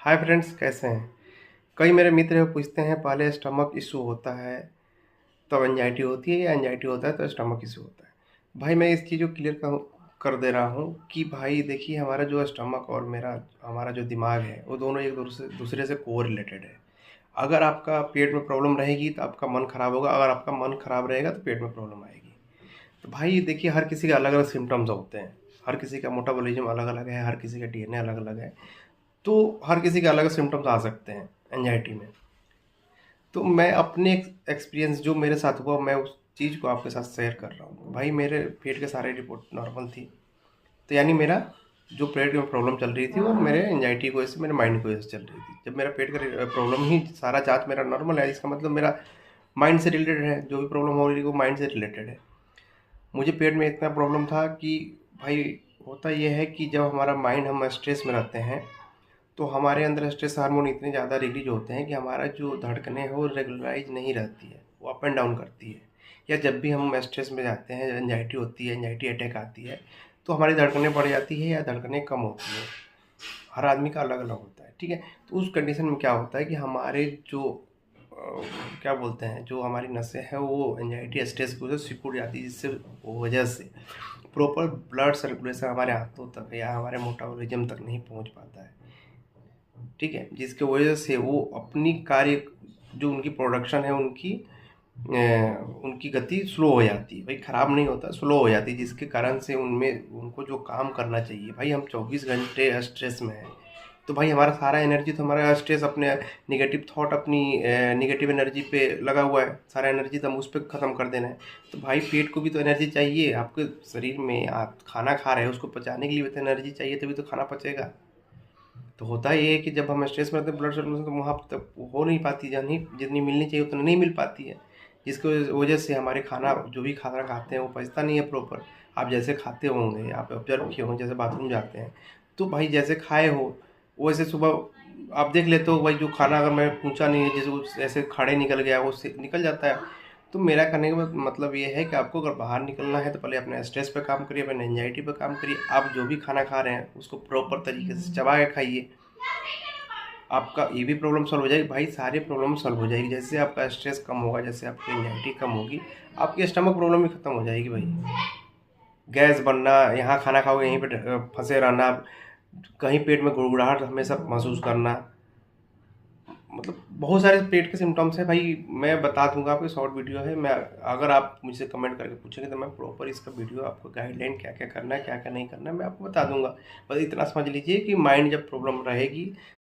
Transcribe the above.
Hi friends, कैसे हैं। कई मेरे मित्र पूछते हैं पहले स्टमक इशू होता है तब एंजाइटी होती है या एंजाइटी होता है तो स्टमक इशू होता है। भाई मैं इस चीज़ को क्लियर कर दे रहा हूँ कि भाई देखिए, हमारा जो स्टमक और मेरा हमारा जो दिमाग है वो दोनों एक दूसरे से को रिलेटेड है। अगर आपका पेट में प्रॉब्लम रहेगी तो आपका मन खराब होगा, अगर आपका मन खराब रहेगा तो पेट में प्रॉब्लम आएगी। तो भाई देखिए, हर किसी के अलग अलग सिम्टम्स होते हैं। हर किसी का मेटाबॉलिज्म अलग अलग है, हर किसी का डीएनए अलग अलग है। तो हर किसी के अलग सिम्टम्स आ सकते हैं एंजाइटी में। तो मैं अपने एक्सपीरियंस जो मेरे साथ हुआ, मैं उस चीज़ को आपके साथ शेयर कर रहा हूँ। भाई मेरे पेट के सारे रिपोर्ट नॉर्मल थी। तो यानी मेरा जो पेट में प्रॉब्लम चल रही थी वो मेरे एंजाइटी की वजह से, मेरे माइंड की वजह से चल रही थी। जब मेरा पेट का प्रॉब्लम ही सारा जाँच मेरा नॉर्मल है, इसका मतलब मेरा माइंड से रिलेटेड है। जो भी प्रॉब्लम हो रही है वो माइंड से रिलेटेड है। मुझे पेट में इतना प्रॉब्लम था कि भाई, होता ये है कि जब हमारा माइंड, हम स्ट्रेस में रहते हैं तो हमारे अंदर स्ट्रेस हार्मोन इतने ज़्यादा रिलीज होते हैं कि हमारा जो धड़कनें हैं वो रेगुलराइज नहीं रहती है, वो अप एंड डाउन करती है। या जब भी हम स्ट्रेस में जाते हैं, एंजाइटी होती है, एंजाइटी अटैक आती है, तो हमारी धड़कनें बढ़ जाती है या धड़कनें कम होती है। हर आदमी का अलग अलग होता है, ठीक है। तो उस कंडीशन में क्या होता है कि हमारे जो क्या बोलते हैं, जो हमारी नसें हैं वो एंजाइटी स्ट्रेस की वजह से सिकुड़ जाती है, जिससे वजह से प्रॉपर ब्लड सर्कुलेशन हमारे हाथों तक या हमारे मेटाबॉलिज्म तक नहीं पहुंच पाता है, ठीक है। जिसकी वजह से वो अपनी कार्य, जो उनकी प्रोडक्शन है, उनकी गति स्लो हो जाती है। भाई ख़राब नहीं होता, स्लो हो जाती है, जिसके कारण से उनमें उनको जो काम करना चाहिए, भाई हम 24 घंटे स्ट्रेस में हैं। तो भाई हमारा सारा एनर्जी, तो हमारा स्ट्रेस अपने नेगेटिव थॉट, अपनी नेगेटिव एनर्जी पे लगा हुआ है। सारा एनर्जी तो हम उस पर ख़त्म कर देना है। तो भाई पेट को भी तो एनर्जी चाहिए। आपके शरीर में आप खाना खा रहे हैं, उसको पचाने के लिए भी तो एनर्जी चाहिए, तभी तो खाना पचेगा। तो होता ये है कि जब हम स्ट्रेस में रहते हैं, ब्लड सर्कुलेशन तो वहाँ तक हो नहीं पाती, जानी जितनी मिलनी चाहिए उतनी नहीं मिल पाती है। जिसकी वजह से हमारे खाना, जो भी खाना खाते हैं वो पचता नहीं है प्रॉपर। आप जैसे खाते होंगे, आप ऑब्जर्व किए होंगे, जैसे बाथरूम जाते हैं तो भाई जैसे खाए हो वैसे सुबह आप देख लेते हो, भाई जो खाना अगर मैं पूछा नहीं है, जैसे वो ऐसे खाड़े निकल गया, वो निकल जाता है। तो मेरा कहने का मतलब ये है कि आपको अगर बाहर निकलना है तो पहले अपने स्ट्रेस पे काम करिए, अपने एंजाइटी पे काम करिए। आप जो भी खाना खा रहे हैं उसको प्रॉपर तरीके से चबा के खाइए। आपका ये भी प्रॉब्लम सॉल्व हो जाएगी, भाई सारी प्रॉब्लम सॉल्व हो जाएगी। जैसे आपका स्ट्रेस कम होगा, जैसे आपकी एंजाइटी कम होगी, आपकी स्टमक प्रॉब्लम भी खत्म हो जाएगी। भाई गैस बनना, यहाँ खाना खाओगे यहीं पे फंसे रहना, कहीं पेट में गुड़गुड़ाहट हमेशा महसूस करना, मतलब बहुत सारे पेट के सिम्टम्स हैं। भाई मैं बता दूंगा, आपको शॉर्ट वीडियो है। मैं, अगर आप मुझसे कमेंट करके पूछेंगे तो मैं प्रॉपर इसका वीडियो, आपको गाइडलाइन क्या क्या करना है, क्या क्या नहीं करना है, मैं आपको बता दूंगा। बस इतना समझ लीजिए कि माइंड जब प्रॉब्लम रहेगी